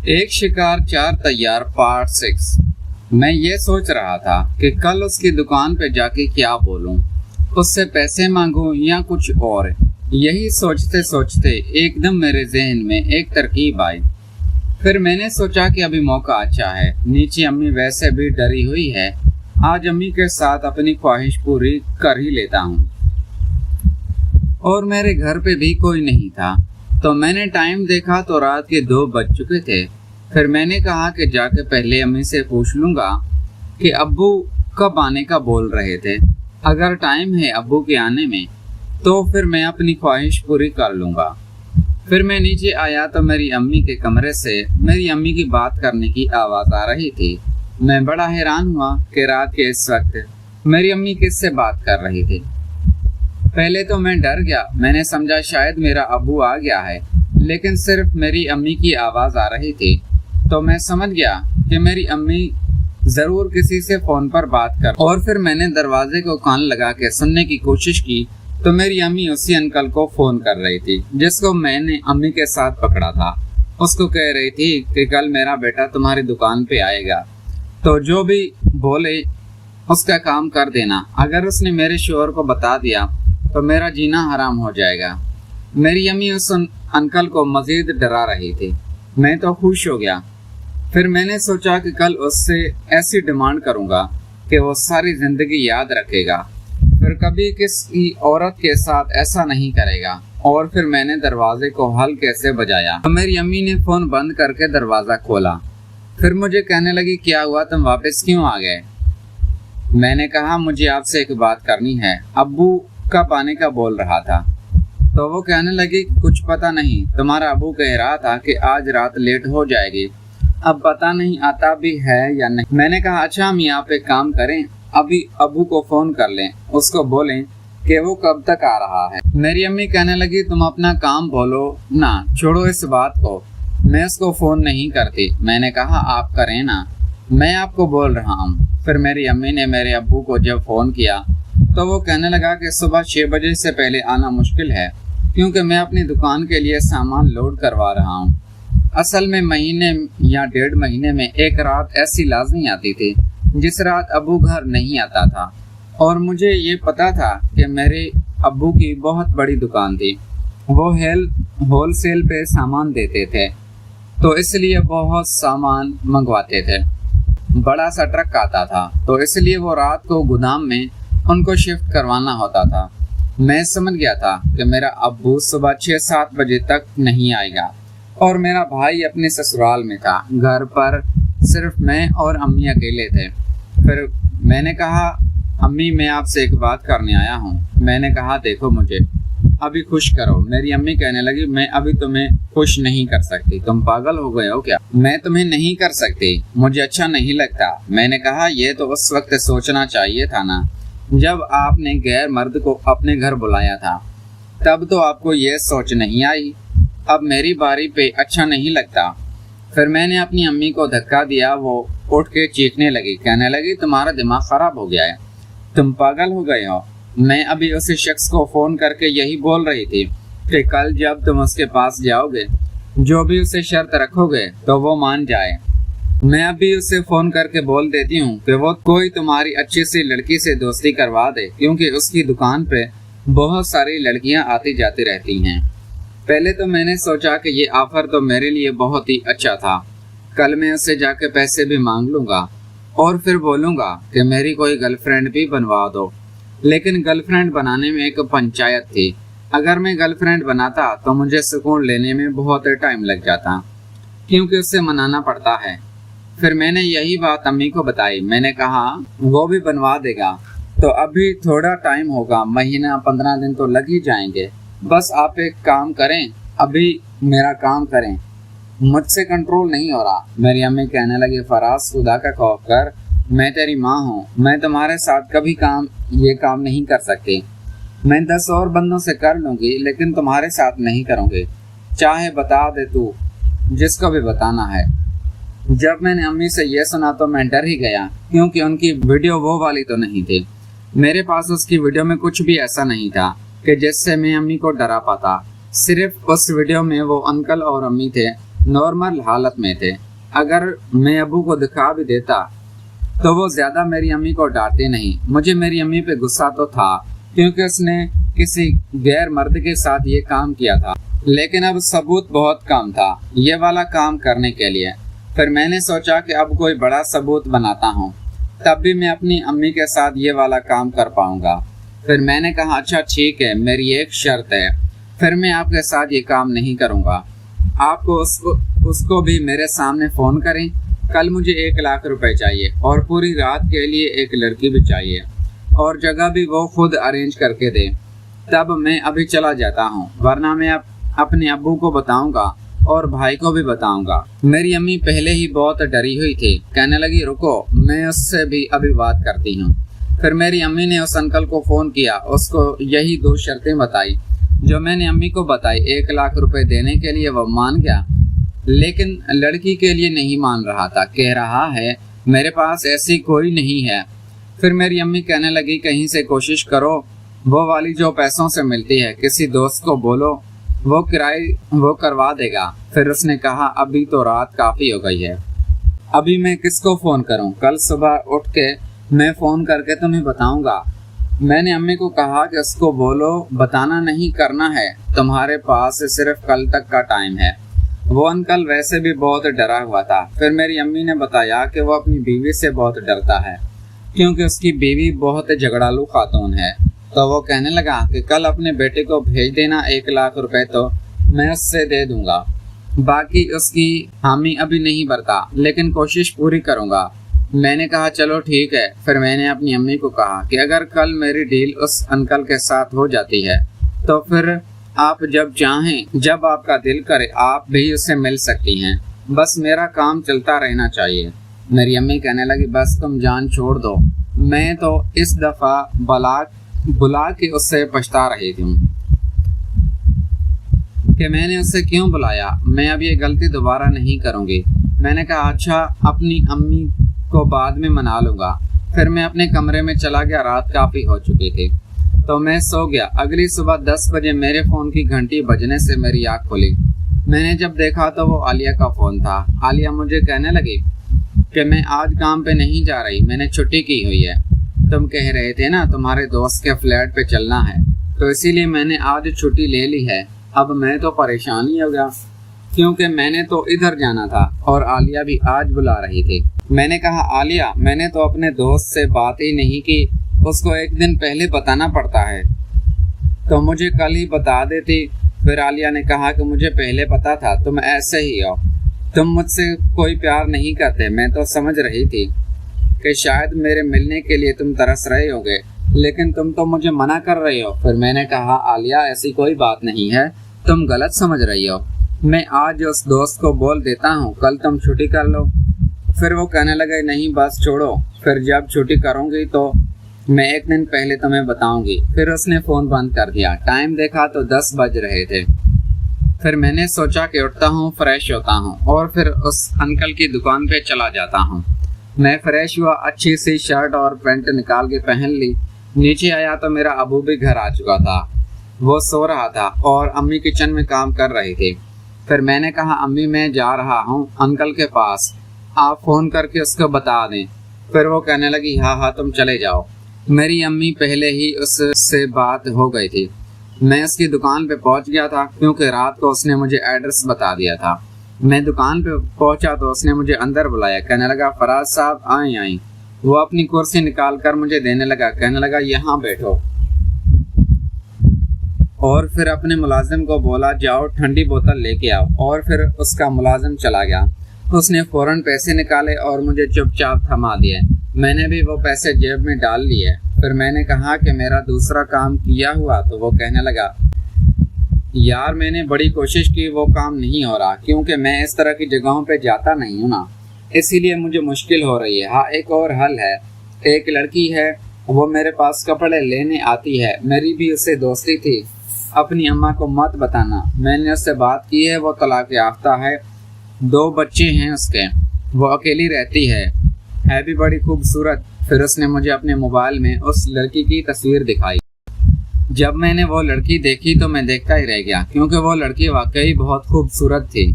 ایک شکار چار تیار پارٹ 6۔ میں یہ سوچ رہا تھا کہ کل اس کی دکان پہ جا کے کیا بولوں، اس سے پیسے مانگوں یا کچھ اور۔ یہی سوچتے سوچتے ایک دم میرے ذہن میں ایک ترکیب آئی۔ پھر میں نے سوچا کہ ابھی موقع اچھا ہے، نیچے امی ویسے بھی ڈری ہوئی ہے، آج امی کے ساتھ اپنی خواہش پوری کر ہی لیتا ہوں۔ اور میرے گھر پہ بھی کوئی نہیں تھا، تو میں نے ٹائم دیکھا تو رات کے 2 بج چکے تھے۔ پھر میں نے کہا کہ جا کے پہلے امی سے پوچھ لوں گا کہ ابو کب آنے کا بول رہے تھے۔ اگر ٹائم ہے ابو کے آنے میں تو پھر میں اپنی خواہش پوری کر لوں گا۔ پھر میں نیچے آیا تو میری امی کے کمرے سے میری امی کی بات کرنے کی آواز آ رہی تھی۔ میں بڑا حیران ہوا کہ رات کے اس وقت میری امی کس سے بات کر رہی تھی۔ پہلے تو میں ڈر گیا، میں نے سمجھا شاید میرا ابو آ گیا ہے، لیکن صرف میری امی کی آواز آ رہی تھی تو میں سمجھ گیا کہ میری امی ضرور کسی سے فون پر بات کر۔ اور پھر میں نے دروازے کو کان لگا کے سننے کی کوشش کی تو میری امی اسی انکل کو فون کر رہی تھی جس کو میں نے امی کے ساتھ پکڑا تھا۔ اس کو کہہ رہی تھی کہ کل میرا بیٹا تمہاری دکان پہ آئے گا تو جو بھی بولے اس کا کام کر دینا، اگر اس نے میرے شوہر کو بتا دیا تو میرا جینا حرام ہو جائے گا۔ میری امی اس انکل کو مزید ڈرا رہی تھی۔ میں تو خوش ہو گیا۔ پھر میں نے سوچا کہ کل اس سے ایسی ڈیمانڈ کروں گا کہ وہ ساری زندگی یاد رکھے گا، پھر کبھی کسی عورت کے ساتھ ایسا نہیں کرے گا۔ اور پھر میں نے دروازے کو ہلکے سے بجایا تو میری امی نے فون بند کر کے دروازہ کھولا۔ پھر مجھے کہنے لگی کیا ہوا، تم واپس کیوں آ گئے؟ میں نے کہا مجھے آپ سے ایک بات کرنی ہے، ابو کب آنے کا بول رہا تھا؟ تو وہ کہنے لگی کچھ پتہ نہیں، تمہارا ابو کہہ رہا تھا کہ آج رات لیٹ ہو جائے گی، اب پتہ نہیں آتا بھی ہے یا نہیں۔ میں نے کہا اچھا امی آپ ایک کام کریں، ابھی ابو کو فون کر لیں، اس کو بولیں کہ وہ کب تک آ رہا ہے۔ میری امی کہنے لگی تم اپنا کام بولو نا، چھوڑو اس بات کو، میں اس کو فون نہیں کرتی۔ میں نے کہا آپ کریں نا، میں آپ کو بول رہا ہوں۔ پھر میری امی نے میرے ابو کو جب فون کیا تو وہ کہنے لگا کہ صبح 6 بجے سے پہلے آنا مشکل ہے کیونکہ میں اپنی دکان کے لیے سامان لوڈ کروا رہا ہوں۔ اصل میں مہینے یا 1.5 مہینے میں ایک رات ایسی لازمی آتی تھی جس رات ابو گھر نہیں آتا تھا، اور مجھے یہ پتا تھا کہ میرے ابو کی بہت بڑی دکان تھی، وہ ہول سیل پہ سامان دیتے تھے تو اس لیے بہت سامان منگواتے تھے، بڑا سا ٹرک آتا تھا تو اس لیے وہ رات کو گودام میں ان کو شفٹ کروانا ہوتا تھا۔ میں سمجھ گیا تھا کہ میرا ابو صبح 6-7 بجے تک نہیں آئے گا، اور میرا بھائی اپنے سسرال میں تھا، گھر پر صرف میں اور امی اکیلے تھے۔ پھر میں نے کہا امی میں آپ سے ایک بات کرنے آیا ہوں۔ میں نے کہا دیکھو مجھے ابھی خوش کرو۔ میری امی کہنے لگی میں ابھی تمہیں خوش نہیں کر سکتی، تم پاگل ہو گئے ہو کیا؟ میں تمہیں نہیں کر سکتی، مجھے اچھا نہیں لگتا۔ میں نے کہا یہ تو اس وقت سوچنا چاہیے تھا نا جب آپ نے غیر مرد کو اپنے گھر بلایا تھا، تب تو آپ کو یہ سوچ نہیں آئی، اب میری باری پہ اچھا نہیں لگتا۔ پھر میں نے اپنی امی کو دھکا دیا، وہ اٹھ کے چیخنے لگی، کہنے لگی تمہارا دماغ خراب ہو گیا ہے، تم پاگل ہو گئے ہو۔ میں ابھی اسی شخص کو فون کر کے یہی بول رہی تھی کہ کل جب تم اس کے پاس جاؤ گے جو بھی اسے شرط رکھو گے تو وہ مان جائے۔ میں ابھی اسے فون کر کے بول دیتی ہوں کہ وہ کوئی تمہاری اچھی سی لڑکی سے دوستی کروا دے، کیونکہ اس کی دکان پہ بہت ساری لڑکیاں آتی جاتی رہتی ہیں۔ پہلے تو میں نے سوچا کہ یہ آفر تو میرے لیے بہت ہی اچھا تھا، کل میں اسے جا کے پیسے بھی مانگ لوں گا اور پھر بولوں گا کہ میری کوئی گرل فرینڈ بھی بنوا دو۔ لیکن گرل فرینڈ بنانے میں ایک پنچایت تھی، اگر میں گرل فرینڈ بناتا تو مجھے سکون لینے میں بہت ٹائم لگ جاتا کیونکہ اسے منانا پڑتا ہے۔ پھر میں نے یہی بات امی کو بتائی، میں نے کہا وہ بھی بنوا دے گا، تو ابھی تھوڑا ٹائم ہوگا، مہینہ 15 دن تو لگ ہی جائیں گے، بس آپ ایک کام کریں، ابھی میرا کام کریں، مجھ سے کنٹرول نہیں ہو رہا۔ میری امی کہنے لگی فراز خدا کا خوف کر، میں تیری ماں ہوں، میں تمہارے ساتھ کبھی یہ کام نہیں کر سکتی، میں 10 اور بندوں سے کر لوں گی لیکن تمہارے ساتھ نہیں کروں گی، چاہے بتا دے تو جس کو بھی بتانا ہے۔ جب میں نے امی سے یہ سنا تو میں ڈر ہی گیا کیونکہ ان کی ویڈیو وہ والی تو نہیں تھی، میرے پاس اس کی ویڈیو میں کچھ بھی ایسا نہیں تھا کہ جس سے میں امی کو ڈرا پاتا، صرف اس ویڈیو میں وہ انکل اور امی تھے नॉर्मल हालत में थे। अगर मैं अबू को दिखा भी देता तो वो ज्यादा मेरी अम्मी को डांटते नहीं। मुझे मेरी अम्मी पे गुस्सा तो था क्योंकि उसने किसी गैर मर्द के साथ ये काम किया था, लेकिन अब सबूत बहुत कम था ये वाला काम करने के लिए। फिर मैंने सोचा कि अब कोई बड़ा सबूत बनाता हूँ, तब भी मैं अपनी अम्मी के साथ ये वाला काम कर पाऊंगा। फिर मैंने कहा अच्छा ठीक है, मेरी एक शर्त है, फिर मैं आपके साथ ये काम नहीं करूँगा। आपको उसको भी मेरे सामने फ़ोन करें। कल मुझे 1 लाख रुपए चाहिए और पूरी रात के लिए एक लड़की भी चाहिए और जगह भी वो खुद अरेंज करके दे। तब मैं अभी चला जाता हूँ, वरना मैं अपने अब्बू को बताऊंगा और भाई को भी बताऊंगा। मेरी अम्मी पहले ही बहुत डरी हुई थी, कहने लगी रुको, मैं उससे भी अभी बात करती हूँ। फिर मेरी अम्मी ने उस अंकल को फ़ोन किया, उसको यही 2 शर्तें बताई जो मैंने अम्मी को बताई। 1 लाख रुपए देने के लिए वो मान गया, लेकिन लड़की के लिए नहीं मान रहा था। कह रहा है मेरे पास ऐसी कोई नहीं है। फिर मेरी अम्मी कहने लगी कहीं से कोशिश करो, वो वाली जो पैसों से मिलती है, किसी दोस्त को बोलो, वो करवा देगा। फिर उसने कहा अभी तो रात काफ़ी हो गई है, अभी मैं किसको फ़ोन करूं? कल सुबह उठ के मैं फ़ोन करके तुम्हें बताऊंगा। मैंने अम्मी को कहा कि उसको बोलो बताना नहीं, करना है, तुम्हारे पास सिर्फ कल तक का टाइम है। वो अंकल वैसे भी बहुत डरा हुआ था। फिर मेरी अम्मी ने बताया कि वो अपनी बीवी से बहुत डरता है क्योंकि उसकी बीवी बहुत झगड़ालू खातून है। तो वो कहने लगा कि कल अपने बेटे को भेज देना 1 लाख रुपए, तो मैं उससे दे दूंगा, बाकी उसकी हामी अभी नहीं भरता, लेकिन कोशिश पूरी करूंगा। मैंने कहा चलो ठीक है। फिर मैंने अपनी अम्मी को कहा कि अगर कल मेरी डील उस अंकल के साथ हो जाती है तो फिर आप जब चाहें, जब आपका दिल करे, आप भी उससे मिल सकती हैं, बस मेरा काम चलता रहना चाहिए। मेरी अम्मी कहने लगी बस तुम जान छोड़ दो, मैं तो इस दफ़ा बुला के उससे पछता रही थी कि मैंने उससे क्यों बुलाया। मैं अब ये गलती दोबारा नहीं करूँगी। मैंने कहा अच्छा, अपनी अम्मी को बाद में मना लूँगा। फिर मैं अपने कमरे में चला गया। रात काफ़ी हो चुकी थी तो मैं सो गया। अगली सुबह 10 बजे मेरे फ़ोन की घंटी बजने से मेरी आँख खुली। मैंने जब देखा तो वो आलिया का फ़ोन था। आलिया मुझे कहने लगी कि मैं आज काम पे नहीं जा रही, मैंने छुट्टी की हुई है। तुम कह रहे थे ना तुम्हारे दोस्त के फ्लैट पे चलना है, तो इसीलिए मैंने आज छुट्टी ले ली है। अब मैं तो परेशान ही हो गया क्योंकि मैंने तो इधर जाना था और आलिया भी आज बुला रही थी। मैंने कहा आलिया, मैंने तो अपने दोस्त से बात ही नहीं की, उसको एक दिन पहले बताना पड़ता है, तो मुझे कल ही बता देती। फिर आलिया ने कहा कि मुझे पहले पता था, तुम ऐसे ही हो, तुम मुझसे कोई प्यार नहीं करते। मैं तो समझ रही थी कि शायद मेरे मिलने के लिए तुम तरस रहे होगे, लेकिन तुम तो मुझे मना कर रहे हो। फिर मैंने कहा आलिया ऐसी कोई बात नहीं है, तुम गलत समझ रही हो, मैं आज उस दोस्त को बोल देता हूँ, कल तुम छुट्टी कर लो। फिर वो कहने लगे नहीं बस छोड़ो, फिर जब छुट्टी करूँगी तो मैं एक दिन पहले तुम्हें बताऊंगी। फिर उसने फ़ोन बंद कर दिया। टाइम देखा तो 10 बज रहे थे। फिर मैंने सोचा कि उठता हूँ, फ्रेश होता हूँ और फिर उस अंकल की दुकान पे चला जाता हूँ। मैं फ्रेश हुआ, अच्छी सी शर्ट और पैंट निकाल के पहन ली। नीचे आया तो मेरा अबू भी घर आ चुका था। वो सो रहा था और अम्मी किचन में काम कर रही थी। फिर मैंने कहा अम्मी मैं जा रहा हूँ अंकल के पास, आप फ़ोन करके उसको बता दें। फिर वो कहने लगी हाँ तुम चले जाओ। मेरी अम्मी पहले ही उससे बात हो गई थी। मैं उसकी दुकान पे पहुंच गया था क्योंकि रात को उसने मुझे एड्रेस बता दिया था। मैं दुकान पे पहुंचा तो उसने मुझे अंदर बुलाया। कहने लगा फराज साहब आई। वो अपनी कुर्सी निकाल कर मुझे देने लगा। कहने लगा यहाँ बैठो और फिर अपने मुलाजिम को बोला जाओ ठंडी बोतल लेके आओ, और फिर उसका मुलाजिम चला गया। उसने फौरन पैसे निकाले और मुझे चुपचाप थमा दिए। मैंने भी वो पैसे जेब में डाल लिए। फिर मैंने कहा कि मेरा दूसरा काम किया हुआ, तो वो कहने लगा यार मैंने बड़ी कोशिश की, वो काम नहीं हो रहा क्योंकि मैं इस तरह की जगहों पे जाता नहीं हूँ ना, इसीलिए मुझे मुश्किल हो रही है। हाँ एक और हल है, एक लड़की है वो मेरे पास कपड़े लेने आती है, मेरी भी उससे दोस्ती थी। अपनी अम्मा को मत बताना, मैंने उससे बात की है, वो तलाक याफ्ता है, 2 बच्चे हैं उसके, वो अकेली रहती है भी बड़ी खूबसूरत। फिर उसने मुझे अपने मोबाइल में उस लड़की की तस्वीर दिखाई। जब मैंने वो लड़की देखी तो मैं देखता ही रह गया क्योंकि वो लड़की वाकई बहुत खूबसूरत थी।